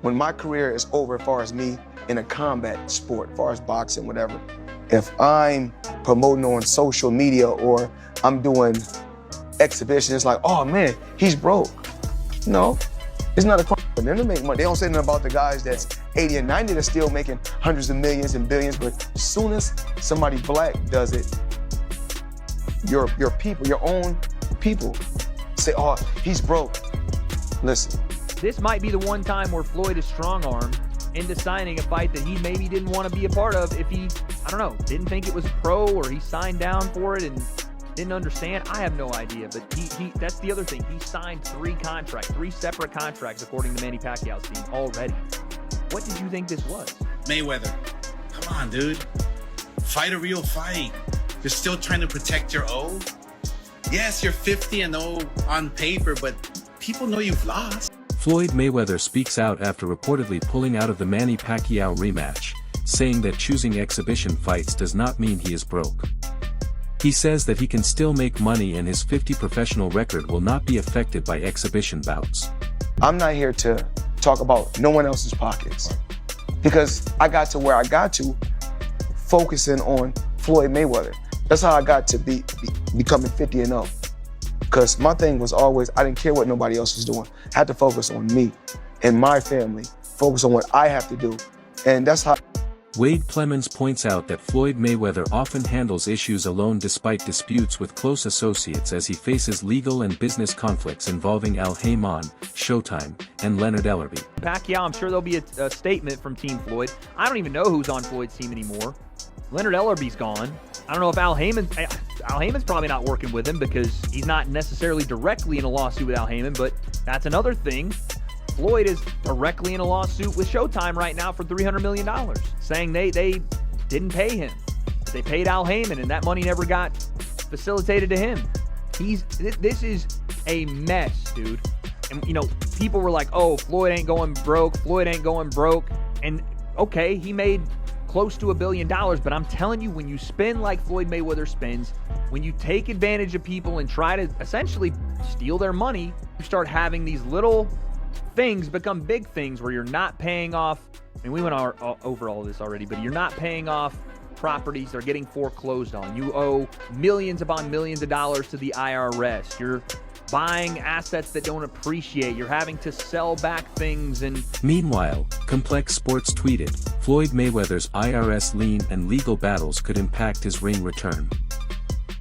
When my career is over, as far as me in a combat sport, as far as boxing, whatever, if I'm promoting on social media or I'm doing exhibitions, it's like, oh man, he's broke. No, it's not a crime for them to make money. They don't say nothing about the guys that's 80 and 90 that's still making hundreds of millions and billions, but as soon as somebody black does it, your people, your own people say, oh, he's broke. Listen. This might be the one time where Floyd is strong-armed into signing a fight that he maybe didn't want to be a part of if he, I don't know, didn't think it was pro or he signed down for it and didn't understand. I have no idea, but that's the other thing. He signed three separate contracts, according to Manny Pacquiao's team already. What did you think this was? Mayweather, come on, dude. Fight a real fight. You're still trying to protect your O. Yes, you're 50-0 on paper, but people know you've lost. Floyd Mayweather speaks out after reportedly pulling out of the Manny Pacquiao rematch, saying that choosing exhibition fights does not mean he is broke. He says that he can still make money and his 50 professional record will not be affected by exhibition bouts. I'm not here to talk about no one else's pockets, because I got to where I got to focusing on Floyd Mayweather. That's how I got to becoming 50-0. Because my thing was always, I didn't care what nobody else was doing. I had to focus on me and my family, focus on what I have to do. And that's how. Wade Clemens points out that Floyd Mayweather often handles issues alone despite disputes with close associates as he faces legal and business conflicts involving Al Haymon, Showtime, and Leonard Ellerbe. Pacquiao, I'm sure there'll be a statement from Team Floyd. I don't even know who's on Floyd's team anymore. Leonard Ellerbe's gone. I don't know if Al Heyman's probably not working with him because he's not necessarily directly in a lawsuit with Al Heyman, but that's another thing. Floyd is directly in a lawsuit with Showtime right now for $300 million, saying they didn't pay him. They paid Al Heyman, and that money never got facilitated to him. This is a mess, dude. And, you know, people were like, oh, Floyd ain't going broke. Floyd ain't going broke. And, okay, he made close to $1 billion, but I'm telling you, when you spin like Floyd Mayweather spins, when you take advantage of people and try to essentially steal their money, you start having these little things become big things where you're not paying off. I mean, we went over all of this already, but you're not paying off properties that are getting foreclosed on. You owe millions upon millions of dollars to the IRS. You're buying assets that don't appreciate. You're having to sell back things. And meanwhile, Complex Sports tweeted, Floyd Mayweather's IRS lien and legal battles could impact his ring return.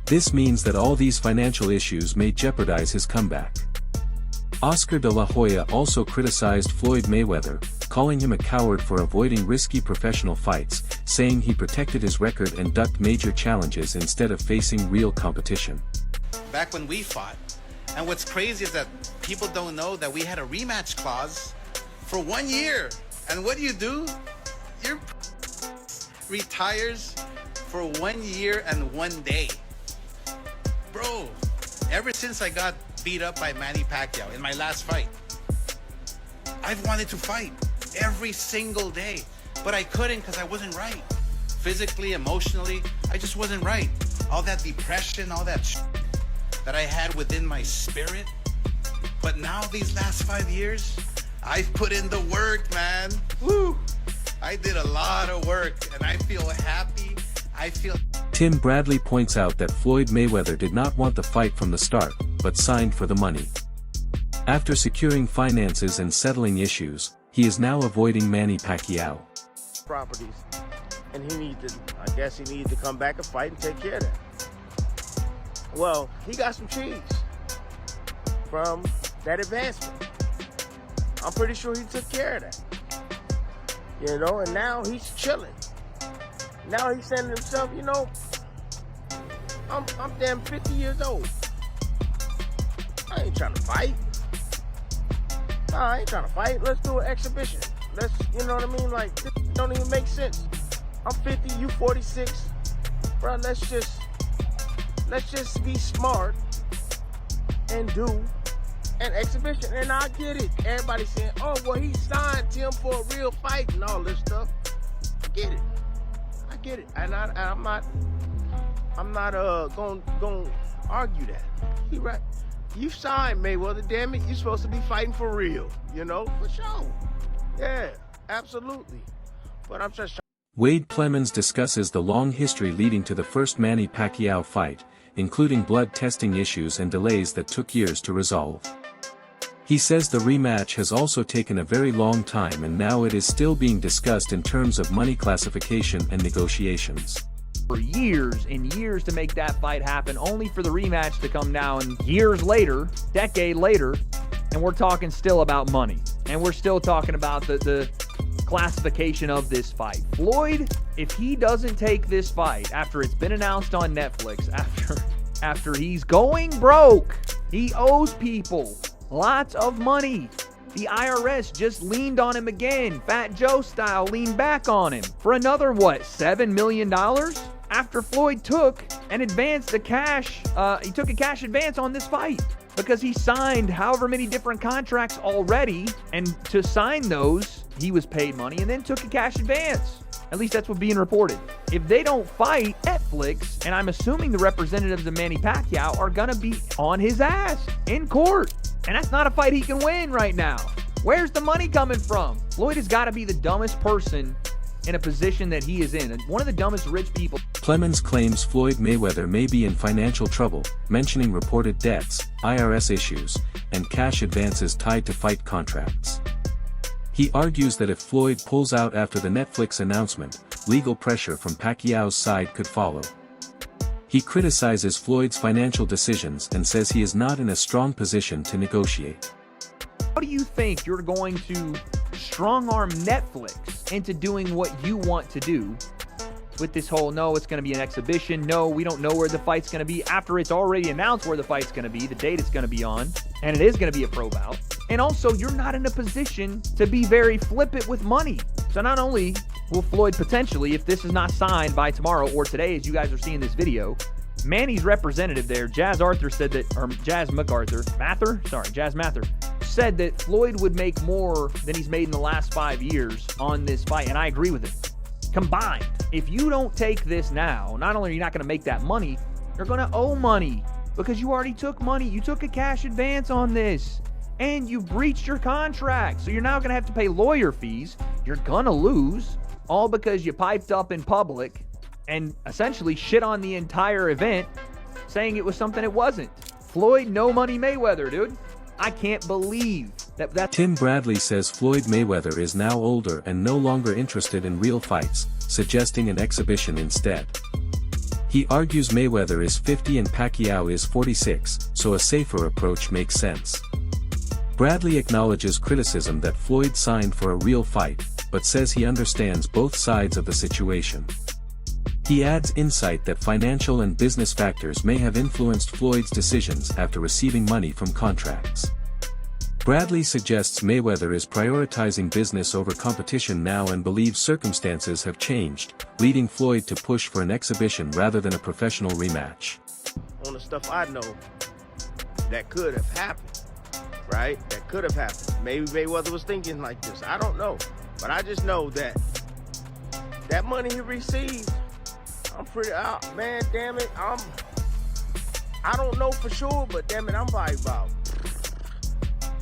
This means that all these financial issues may jeopardize his comeback. Oscar de la Hoya also criticized Floyd Mayweather, calling him a coward for avoiding risky professional fights, saying he protected his record and ducked major challenges instead of facing real competition. Back when we fought, and what's crazy is that people don't know that we had a rematch clause for 1 year. And what do? You're retires for 1 year and 1 day. Bro, ever since I got beat up by Manny Pacquiao in my last fight, I've wanted to fight every single day, but I couldn't because I wasn't right. Physically, emotionally, I just wasn't right. All that depression, all that that I had within my spirit. But now these last 5 years, I've put in the work, man. Woo! I did a lot of work and I feel happy. Tim Bradley points out that Floyd Mayweather did not want the fight from the start, but signed for the money. After securing finances and settling issues, he is now avoiding Manny Pacquiao. Properties, and I guess he needed to come back and fight and take care of that. Well, he got some cheese from that advancement. I'm pretty sure he took care of that. You know, and now he's chilling. Now he's saying to himself, you know, I'm damn 50 years old. I ain't trying to fight. No, I ain't trying to fight. Let's do an exhibition. You know what I mean? Like, this don't even make sense. I'm 50, you 46. Bro, let's just be smart and do an exhibition. And I get it. Everybody's saying, oh, well, he signed him for a real fight and all this stuff. I get it. And I'm not gonna argue that. He right. You signed Mayweather, damn it. You're supposed to be fighting for real, you know, for sure. Yeah, absolutely. But I'm just Wade Plemons discusses the long history leading to the first Manny Pacquiao fight, including blood testing issues and delays that took years to resolve. He says the rematch has also taken a very long time and now it is still being discussed in terms of money classification and negotiations. For years and years to make that fight happen, only for the rematch to come now and years later, decade later, and we're talking still about money. And we're still talking about the classification of this fight. Floyd, if he doesn't take this fight after it's been announced on Netflix, after he's going broke, he owes people lots of money. The IRS just leaned on him again, Fat Joe style, leaned back on him for another, what, $7 million? After Floyd took an advance, he took a cash advance on this fight because he signed however many different contracts already, and to sign those, he was paid money and then took a cash advance. At least that's what's being reported. If they don't fight, Netflix, and I'm assuming the representatives of Manny Pacquiao are gonna be on his ass in court. And that's not a fight he can win right now. Where's the money coming from? Floyd has got to be the dumbest person in a position that he is in. One of the dumbest rich people. Plemons claims Floyd Mayweather may be in financial trouble, mentioning reported debts, IRS issues, and cash advances tied to fight contracts. He argues that if Floyd pulls out after the Netflix announcement, legal pressure from Pacquiao's side could follow. He criticizes Floyd's financial decisions and says he is not in a strong position to negotiate. How do you think you're going to strong-arm Netflix into doing what you want to do with this whole, no, it's going to be an exhibition, no, we don't know where the fight's going to be, after it's already announced where the fight's going to be, the date it's going to be on, and it is going to be a pro bout. And also, you're not in a position to be very flippant with money. So not only will Floyd potentially, if this is not signed by tomorrow or today as you guys are seeing this video, Manny's representative there, Jazz Mather, said that Floyd would make more than he's made in the last 5 years on this fight, and I agree with him. Combined, if you don't take this now, not only are you not going to make that money, you're going to owe money because you already took money. You took a cash advance on this, and you breached your contract. So you're now going to have to pay lawyer fees. You're going to lose, all because you piped up in public and essentially shit on the entire event, saying it was something it wasn't. Floyd, no money Mayweather, dude. I can't believe that. Tim Bradley says Floyd Mayweather is now older and no longer interested in real fights, suggesting an exhibition instead. He argues Mayweather is 50 and Pacquiao is 46, so a safer approach makes sense. Bradley acknowledges criticism that Floyd signed for a real fight, but says he understands both sides of the situation. He adds insight that financial and business factors may have influenced Floyd's decisions after receiving money from contracts. Bradley suggests Mayweather is prioritizing business over competition now and believes circumstances have changed, leading Floyd to push for an exhibition rather than a professional rematch. on the stuff I know that could have happened, right? That could have happened. Maybe Mayweather was thinking like this. I don't know. But I just know that that money he received, I'm pretty out, man, damn it. I don't know for sure, but damn it, I'm probably about,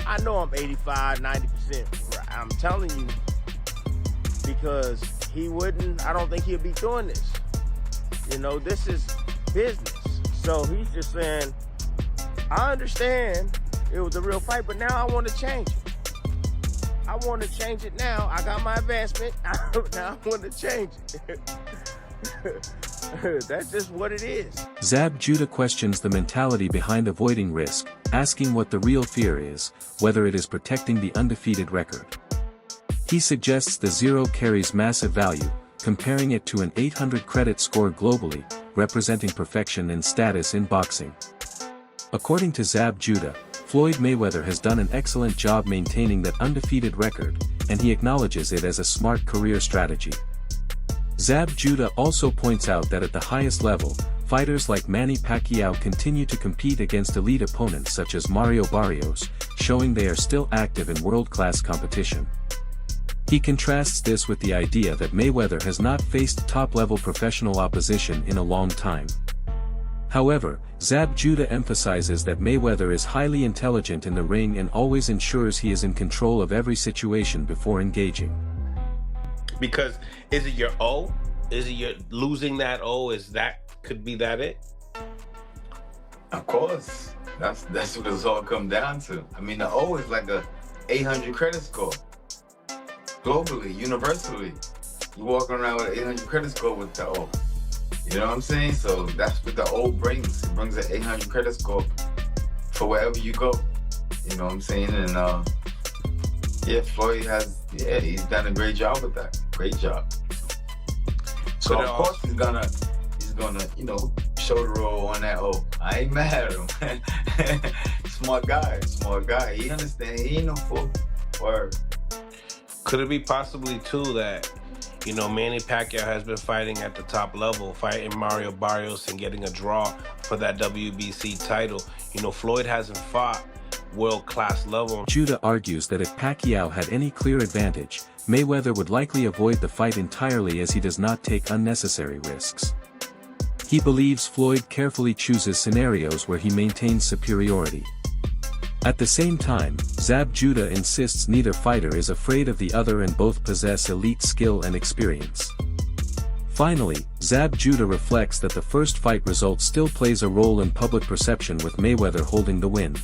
I know I'm 85, 90%. Right. I'm telling you, because I don't think he'll be doing this. You know, this is business. So he's just saying, I understand it was a real fight, but now I want to change it. I want to change it now. I got my advancement. Now I want to change it. That's just what it is. Zab Judah questions the mentality behind avoiding risk, asking what the real fear is, whether it is protecting the undefeated record. He suggests the zero carries massive value, comparing it to an 800 credit score globally, representing perfection and status in boxing. According to Zab Judah, Floyd Mayweather has done an excellent job maintaining that undefeated record, and he acknowledges it as a smart career strategy. Zab Judah also points out that at the highest level, fighters like Manny Pacquiao continue to compete against elite opponents such as Mario Barrios, showing they are still active in world-class competition. He contrasts this with the idea that Mayweather has not faced top-level professional opposition in a long time. However, Zab Judah emphasizes that Mayweather is highly intelligent in the ring and always ensures he is in control of every situation before engaging. Because is it your O? Is it your losing that O? Could be that it? Of course. That's what it's all come down to. I mean, the O is like a 800 credit score. Globally, universally. You walk around with an 800 credit score with the O. You know what I'm saying? So that's what the O brings. It brings an 800 credit score for wherever you go. You know what I'm saying? And yeah, Floyd he's done a great job with that. Great job. So of course he's gonna, you know, show the roll on that O. I ain't mad at him. Smart guy. He understands. He ain't no fool. Word. Could it be possibly too that, you know, Manny Pacquiao has been fighting at the top level, fighting Mario Barrios and getting a draw for that WBC title? You know, Floyd hasn't fought world-class level. Judah argues that if Pacquiao had any clear advantage, Mayweather would likely avoid the fight entirely as he does not take unnecessary risks. He believes Floyd carefully chooses scenarios where he maintains superiority. At the same time, Zab Judah insists neither fighter is afraid of the other and both possess elite skill and experience. Finally, Zab Judah reflects that the first fight result still plays a role in public perception with Mayweather holding the win.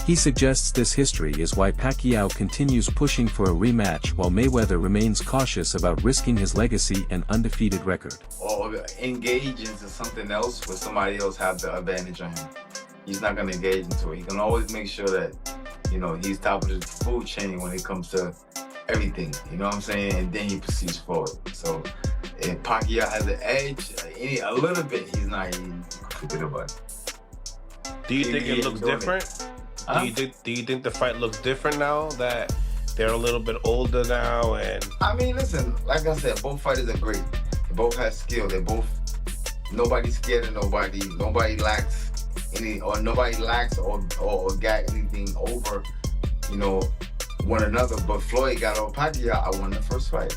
He suggests this history is why Pacquiao continues pushing for a rematch while Mayweather remains cautious about risking his legacy and undefeated record. Or engage into something else where somebody else have the advantage on him. He's not going to engage into it. He can always make sure that, you know, he's top of the food chain when it comes to everything. You know what I'm saying? And then he proceeds forward. So if Pacquiao has an edge, a little bit, he's not even forget about it. Do you think it looks different? Huh? Do you think the fight looks different now that they're a little bit older now? And I mean, listen, like I said, both fighters are great. They both have skill. Nobody's scared of nobody. Nobody lacks or got anything over, you know, one another. But Floyd got on Pacquiao. I won the first fight.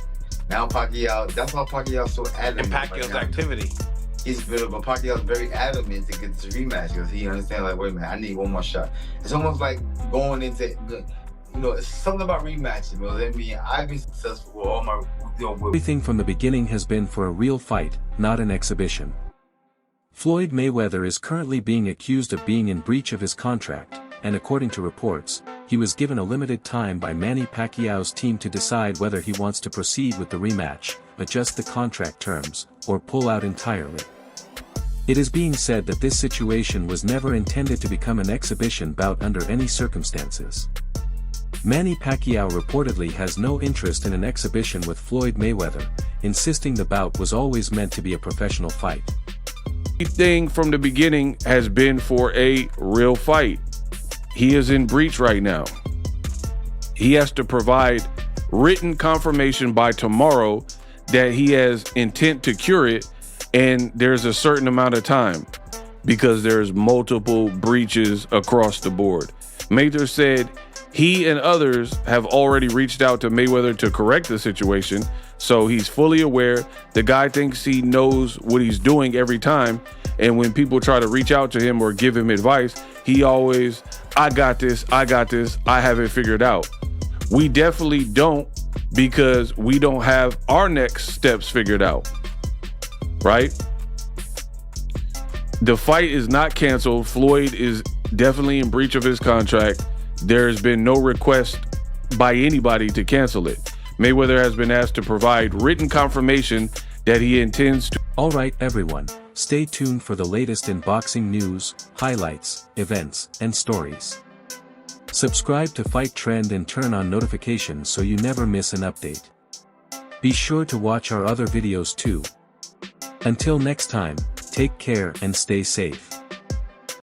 Now Pacquiao, that's why Pacquiao's so adamant. And Pacquiao's activity. But Pacquiao's very adamant to get this rematch because he understands, like, wait a minute, I need one more shot. It's almost like going into, you know, it's something about rematching. You know, I mean, I've been successful with all my, Everything from the beginning has been for a real fight, not an exhibition. Floyd Mayweather is currently being accused of being in breach of his contract, and according to reports, he was given a limited time by Manny Pacquiao's team to decide whether he wants to proceed with the rematch, adjust the contract terms, or pull out entirely. It is being said that this situation was never intended to become an exhibition bout under any circumstances. Manny Pacquiao reportedly has no interest in an exhibition with Floyd Mayweather, insisting the bout was always meant to be a professional fight. Everything from the beginning has been for a real fight. He is in breach right now. He has to provide written confirmation by tomorrow that he has intent to cure it, and there's a certain amount of time because there's multiple breaches across the board. Mayweather said he and others have already reached out to Mayweather to correct the situation, so he's fully aware. The guy thinks he knows what he's doing every time, and when people try to reach out to him or give him advice, he always, I got this, I have it figured out. We definitely don't, because we don't have our next steps figured out, right? The fight is not canceled. Floyd is definitely in breach of his contract. There's been no request by anybody to cancel it. Mayweather has been asked to provide written confirmation that he intends to. All right, everyone, stay tuned for the latest in boxing news, highlights, events, and stories. Subscribe to Fight Trend and turn on notifications so you never miss an update. Be sure to watch our other videos too. Until next time, take care and stay safe.